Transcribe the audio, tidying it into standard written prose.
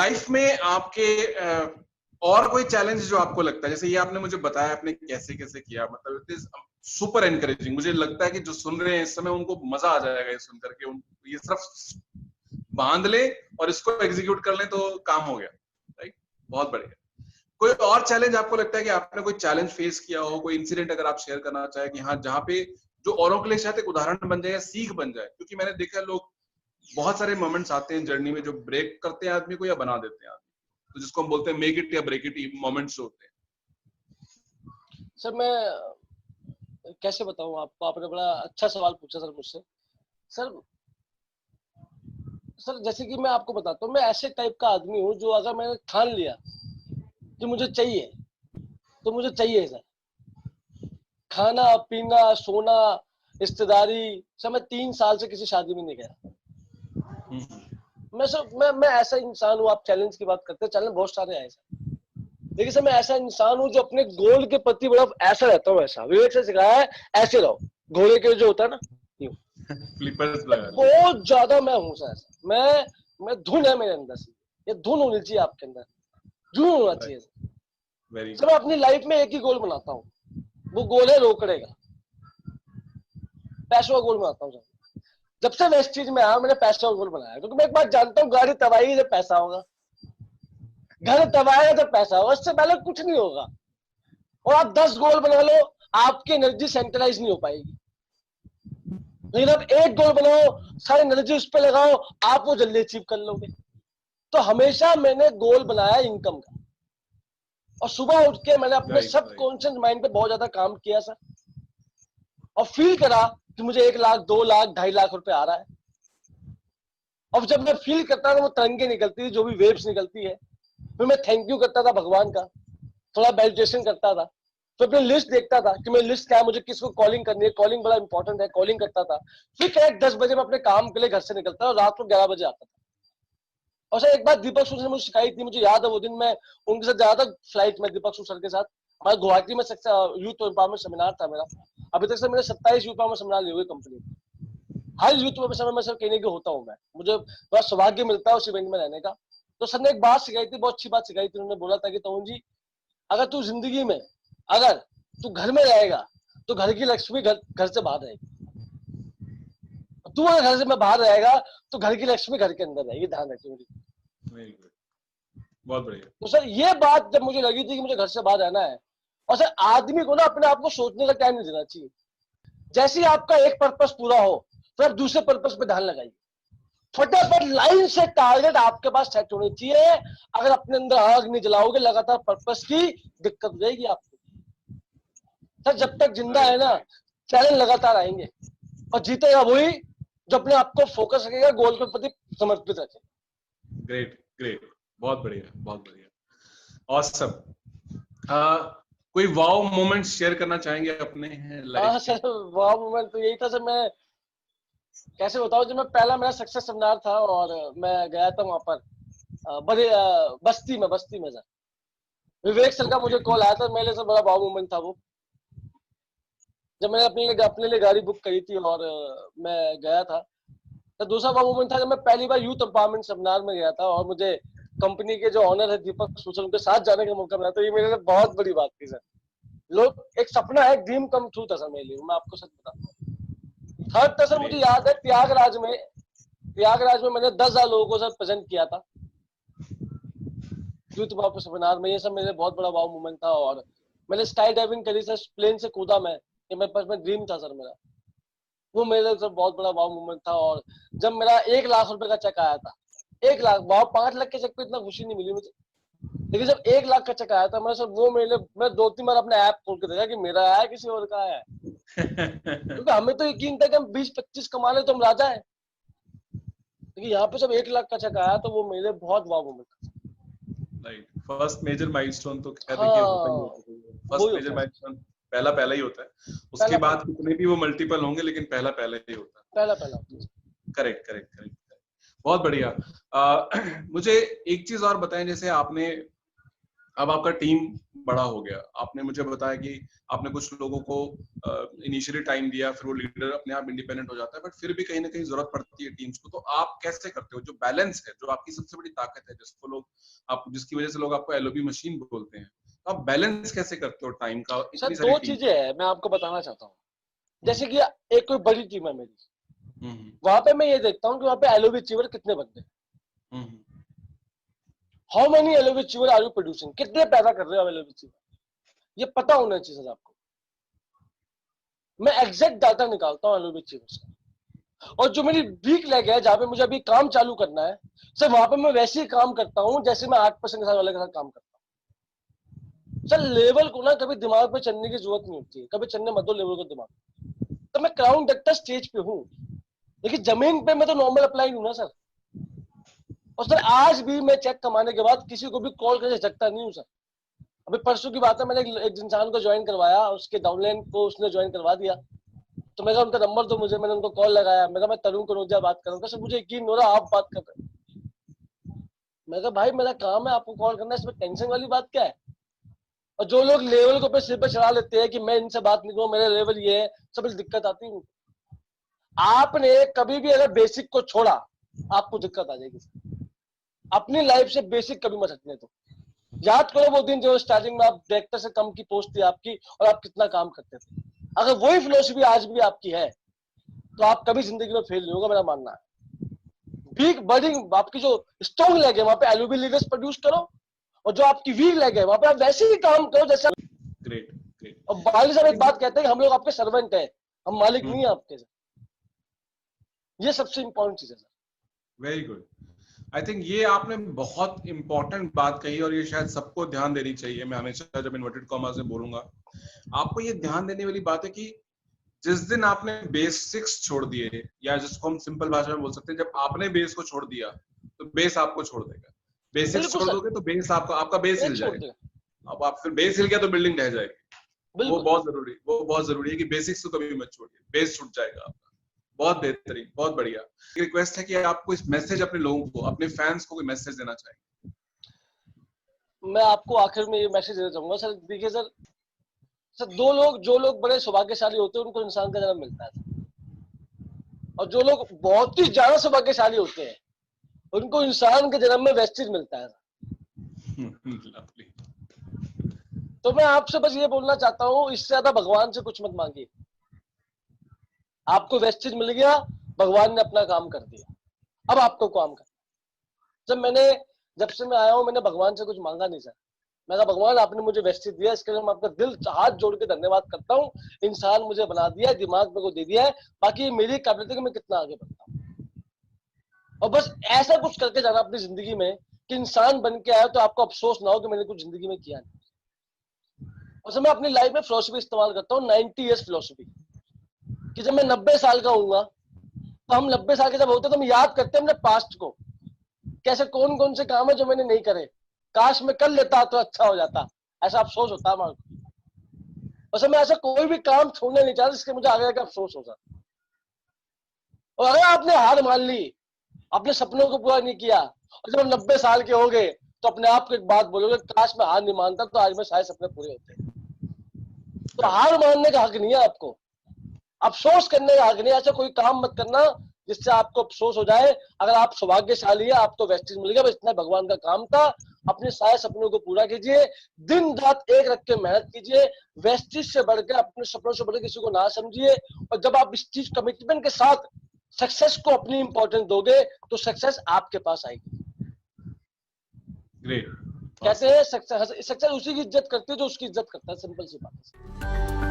Life में आपके और कोई चैलेंज जो आपको लगता है, जैसे ये आपने मुझे बताया आपने कैसे कैसे किया, मतलब इट इज सुपर एनकरेजिंग। मुझे लगता है कि जो सुन रहे हैं इस समय उनको मजा आ जाएगा ये सुन करके, ये सिर्फ बांध ले और इसको एग्जीक्यूट कर ले तो काम हो गया। राइट, बहुत बढ़िया। कोई और चैलेंज आपको लगता है कि आपने कोई चैलेंज फेस किया हो, कोई इंसिडेंट अगर आप शेयर करना चाहे कि हाँ जहाँ पे जो औरों के लिए शायद एक उदाहरण बन जाए या सीख बन जाए? क्योंकि मैंने देखा लोग बहुत सारे मोमेंट्स आते हैं जर्नी में जो ब्रेक करते हैं आदमी को या बना देते हैं आदमी, तो जिसको हम बोलते हैं मेक इट या ब्रेक इट मोमेंट्स होते हैं। सर मैं कैसे बताऊं आपको, आपने बड़ा अच्छा सवाल पूछा सर मुझसे। सर जैसे कि मैं आपको बताता हूँ, मैं ऐसे टाइप का आदमी हूँ जो अगर मैंने ठान लिया कि मुझे चाहिए तो मुझे चाहिए सर। खाना पीना सोना रिश्तेदारी सर, मैं 3 साल से किसी शादी में नहीं गया। मैं ऐसा इंसान हूँ। आप चैलेंज की बात करते हैं, चैलेंज बहुत सारे आए सर, लेकिन सर मैं ऐसा इंसान हूँ जो अपने गोल के प्रति बड़ा ऐसा रहता हूँ। ऐसा विवेक से सिखाया है, ऐसे रहो। घोड़े के जो होता है ना, फ्लिपर्स बहुत ज्यादा मैं हूँ सर ऐसा। मैं धुन है मेरे अंदर से, ये धुन होनी चाहिए आपके अंदर, जुनून होना चाहिए सर। मैं अपनी लाइफ में एक ही गोल बनाता हूँ, वो गोल है रोकड़े का, पैसों का गोल बनाता हूँ सर। जब से वेस्ट चीज में आया मैंने पैसों का गोल बनाया, क्योंकि मैं एक बात जानता हूँ, गाड़ी तब आएगी जब पैसा होगा, घर तब आएगा जब पैसा होगा, उससे पहले कुछ नहीं होगा। और आप 10 गोल बना लो, आपकी एनर्जी सेंट्रलाइज नहीं हो पाएगी। लेकिन आप एक गोल बनाओ, सारी एनर्जी उस पर लगाओ, आप वो जल्दी अचीव कर लोगे। तो हमेशा मैंने गोल बनाया इनकम का, और सुबह उठ के मैंने अपने सबकॉन्शियस माइंड पे बहुत ज्यादा काम किया सर, और फील करा कि मुझे 1 लाख 2 लाख 2.5 लाख रुपए आ रहा है। और जब मैं फील करता था, वो तरंगे निकलती थी, जो भी वेव्स निकलती है, फिर मैं थैंक यू करता था भगवान का, थोड़ा मेडिटेशन करता था, तो अपनी लिस्ट देखता था कि मेरी लिस्ट क्या है, मुझे किसको कॉलिंग करनी है, कॉलिंग बड़ा इंपॉर्टेंट है, कॉलिंग करता था। फिर करेक्ट 10 बजे मैं अपने काम के लिए घर से निकलता और रात को 11 बजे आता था। और सर एक बात दीपक सर ने मुझे सिखाई थी, मुझे याद है वो दिन मैं उनके साथ ज्यादा फ्लाइट में, दीपक सर के साथ हमारे गुवाहाटी में यूथ एम्पावरमेंट सेमिनार था मेरा। अभी तक सर मेरे 27 यूथ एम्पावरमेंट सेमिनार लिए हुए कंपनी में। हर यूथ एम्पावरमेंट सेमिनार में सर कहने के होता हूँ मैं, मुझे बड़ा सौभाग्य मिलता है उस इवेंट में रहने का। तो सर ने एक बात सिखाई थी, बहुत अच्छी बात सिखाई थी। उन्होंने बोला था कि तरुण जी, अगर तू जिंदगी में अगर तू घर में रहेगा तो घर की लक्ष्मी घर से बाहर रहेगी, तू अगर घर से में बाहर रहेगा तो घर की लक्ष्मी घर के अंदर रहेगी। ध्यान रखिए मेरी। बहुत बढ़िया। तो सर ये बात जब मुझे लगी थी कि मुझे घर से बाहर रहना है, और सर आदमी को ना अपने आप को सोचने का टाइम नहीं देना चाहिए। जैसे ही आपका एक पर्पस पूरा हो फिर आप दूसरे पर्पस पे ध्यान लगाइए। फटाफट लाइन से टारगेट आपके पास सेट होने चाहिए। अगर अपने अंदर आग नहीं जलाओगे लगातार पर्पस की, दिक्कत हो जाएगी आपको। सर जब तक जिंदा है ना, चैलेंज लगातार आएंगे, और जीतेगा वही जो अपने आप को फोकस रखेगा, गोल के प्रति समर्पित रखेगा। ग्रेट ग्रेट, बहुत बढ़िया बहुत बढ़िया, ऑसम। कोई वाओ मोमेंट शेयर करना चाहेंगे अपने लाइफ? हाँ सर, वाह मोमेंट तो यही था सर। मैं कैसे बताऊं, जब मैं पहला मेरा सक्सेस सेमिनार था और मैं गया था वहां पर बड़े बस्ती में सर, विवेक सर का मुझे कॉल आया था। मेरे लिए बड़ा वाव मोमेंट था वो, जब मैंने अपने लिए गाड़ी बुक करी थी और मैं गया था। तो दूसरा वाव मोमेंट था जब मैं पहली बार यूथ एम्पावरमेंट सेमिनार में गया था और मुझे कंपनी के जो ऑनर है दीपक सूचन, उनके साथ जाने का मौका मिला। तो ये मेरे लिए बहुत बड़ी बात थी सर। लोग एक सपना है, ड्रीम कम ट्रू था सर मेरे लिए, मैं आपको सच बताऊं। थर्ड था सर, मुझे याद है प्रयागराज में मैंने 10,000 लोगों को सर प्रेजेंट किया था यूथ एम्पावरमेंट सेमिनार में। ये सब मेरे बहुत बड़ा वाव मोमेंट था। और मैंने स्काई डाइविंग करी सर, प्लेन से कूदा मैं, ये मेरे पास में ड्रीम था सर मेरा, वो मेरे लिए बहुत बड़ा वाव मोमेंट था। और जब मेरा 1 लाख रुपए का चेक आया था, 1 लाख, 5 लाख के चेक पे इतना खुशी नहीं मिली मुझे, लेकिन जब 1 लाख का चेक आया था मैं सर, वो मेरे लिए, मैं 2-3 बार अपने ऐप खोल के देखा कि मेरा आया किसी और का आया, क्योंकि हमें तो यकीन था कि हम 20-25 कमा ले तो हम राजा है। लेकिन यहाँ पे जब 1 लाख का चेक आया तो वो मेरे लिए बहुत वाव मोमेंट था। राइट, फर्स्ट मेजर माइलस्टोन तो खैर देखिए होता ही होता है। फर्स्ट मेजर माइलस्टोन पहला ही होता है, उसके बाद कितने भी वो मल्टीपल होंगे लेकिन पहला ही होता है। पहला करेक्ट। बहुत बढ़िया। मुझे एक चीज और बताएं, जैसे आपने अब आपका टीम बड़ा हो गया, आपने मुझे बताया कि आपने कुछ लोगों को इनिशियली टाइम दिया, फिर वो लीडर अपने आप इंडिपेंडेंट हो जाता है, बट फिर भी कहीं ना कहीं जरूरत पड़ती है टीम्स को। तो आप कैसे करते हो जो बैलेंस है, जो आपकी सबसे बड़ी ताकत है, जिसको लोग आप जिसकी वजह से लोग आपको एलओबी मशीन बोलते हैं, तो आप बैलेंस कैसे करते हो टाइम का सर इतनी सारी दो टीम? चीजें है मैं आपको बताना चाहता हूँ। जैसे कि एक कोई बड़ी टीम है मेरी, वहां पे मैं ये देखता हूँ कि वहां पे एलओबी अचीवर कितने बंदे, how many LOB achiever are you producing, कितने पैदा कर रहे हो एलओबी अचीवर, ये पता होना चाहिए सर आपको। मैं एग्जैक्ट डाटा निकालता हूँ एलओबी अचीवर्स का। और जो मेरी वीक लेग है जहां पे मुझे अभी काम चालू करना है सर, वहां पे मैं वैसे ही काम करता हूँ जैसे मैं 8% के साथ वाले के साथ काम करता हूँ। सर लेवल को ना कभी दिमाग पे चढ़ने की जरूरत नहीं होती है, कभी चढ़ने मत दो लेवल को दिमाग। तो मैं क्राउन डक्टर स्टेज पे हूँ, लेकिन जमीन पे मैं तो नॉर्मल अप्लाई हूँ ना सर। और सर आज भी मैं चेक कमाने के बाद किसी को भी कॉल करके झटकता नहीं हूँ सर। अभी परसों की बात है, मैंने एक इंसान को ज्वाइन करवाया, उसके डाउनलाइन को उसने ज्वाइन करवा दिया। तो मैं कहा उनका नंबर दो मुझे, मैंने उनको कॉल लगाया, मैं कहा मैं तरुण कनौजिया बात करूंगा सर, मुझे यकीन हो रहा आप बात कर रहे हैं। मैं कहा भाई मेरा काम है आपको कॉल करना, इसमें टेंशन वाली बात क्या है। और जो लोग लेवल को पे सिर पे चढ़ा लेते हैं कि मैं इनसे बात नहीं करूँ, मेरा लेवल ये है, सब दिक्कत आती है। आपने कभी भी अगर बेसिक को छोड़ा आपको दिक्कत आ जाएगी। अपनी लाइफ से बेसिक कभी मत हटने दो। याद करो वो दिन जो स्टार्टिंग में आप डायरेक्टर से कम की पोस्ट थी आपकी और आप कितना काम करते थे। अगर वही फिलोसफी आज भी आपकी है तो आप कभी जिंदगी में फेल नहीं होगा, मेरा मानना है। वीक बर्डिंग आपकी जो स्ट्रॉन्ग लेग है वहां पे एलओबी लीडर्स प्रोड्यूस करो, और जो आपकी वीक लेग है वहां पे आप वैसे ही काम करो जैसे। Great great. और बाली साहब एक बात कहते हैं कि हम लोग आपके सर्वेंट है, हम मालिक नहीं है आपके। ये सबसे इंपॉर्टेंट चीज है sir. Very good. I think ये आपने बहुत इंपॉर्टेंट बात कही, और ये शायद सबको ध्यान देनी चाहिए। मैं हमेशा जब इन्वर्टेड कॉमर्स में बोलूंगा, आपको ये ध्यान देने वाली बात है कि जिस दिन आपने बेसिक्स छोड़ दिए, या जिसको हम सिंपल भाषा में बोल सकते हैं, जब आपने बेस को छोड़ दिया तो बेस आपको छोड़ देगा। बेसिक्स बिल्कुल छोड़ सर, दोगे तो बेस आपका बेस ये हिल छोड़ देगा। जाएगा। अब आप फिर बेस हिल गया तो बिल्डिंग ढह जाएगी। बिल्कुल वो बहुत जरूरी है कि बेसिक्स को कभी मत छोड़िए, बेस छूट जाएगा आपका। बहुत बेहतरीन, बहुत बढ़िया। रिक्वेस्ट है कि आपको इस मैसेज अपने लोगों को, अपने फैंस को कोई मैसेज देना चाहिए। मैं आपको आखिर में ये मैसेज देना चाहूंगा सर। देखिए सर, दो लोग, जो लोग बड़े सौभाग्यशाली होते हैं उनको इंसान का जन्म मिलता है, और जो लोग बहुत ही ज्यादा सौभाग्यशाली होते हैं उनको इंसान के जन्म में वेस्टेज मिलता है। तो मैं आपसे बस ये बोलना चाहता हूँ, इससे ज्यादा भगवान से कुछ मत मांगिए। आपको वेस्टेज मिल गया, भगवान ने अपना काम कर दिया, अब आपको काम करना। जब से मैं आया हूँ मैंने भगवान से कुछ मांगा नहीं सर। मैं कहा भगवान आपने मुझे वेस्टेज दिया, इसके लिए मैं आपका दिल हाथ जोड़ के धन्यवाद करता हूँ। इंसान मुझे बना दिया है, दिमाग मेरे को दे दिया है, बाकी मेरी काबिलियत है कि मैं कितना आगे बढ़ता हूँ। और बस ऐसा कुछ करके जाना अपनी जिंदगी में कि इंसान बन के आया तो आपको अफसोस ना हो कि मैंने कुछ जिंदगी में किया नहीं। और मैं अपनी लाइफ में फिलोसफी इस्तेमाल करता हूँ, 90 ईयर्स फिलोसफी, कि जब मैं 90 साल का हूँगा तो हम 90 साल के जब होते तो हम याद करते हैं अपने पास्ट को, कैसे कौन कौन से काम है जो मैंने नहीं करे, काश मैं कर लेता तो अच्छा हो जाता, ऐसा अफसोस होता है हमारे को। और मैं ऐसा कोई भी काम छोड़ने नहीं चाहता जिसके मुझे आगे जाकर अफसोस होगा। और अगर आपने हार मान ली, अपने सपनों को पूरा नहीं किया, और जब हम 90 साल के हो गए तो अपने आप को एक बात बोलोगे, काश मैं हार नहीं मानता तो आज में शायद सपने पूरे होते। तो हार मानने का हक नहीं है आपको, अफसोस करने का हक नहीं है। ऐसा कोई काम मत करना जिससे आपको अफसोस हो जाए। अगर आप सौभाग्यशाली है, आपको वेस्टेज मिल गया, बस इतना भगवान का काम था। अपने सारे सपनों को पूरा कीजिए, दिन रात एक रख के मेहनत कीजिए, वेस्टेज से बढ़कर, अपने सपनों से बढ़कर किसी को ना समझिए। और जब आप इस चीज कमिटमेंट के साथ सक्सेस को अपनी इंपॉर्टेंस दोगे तो सक्सेस आपके पास आएगी। ग्रेट। कहते हैं सक्सेस उसी की इज्जत करती है जो उसकी इज्जत करता है, सिंपल सी बात है।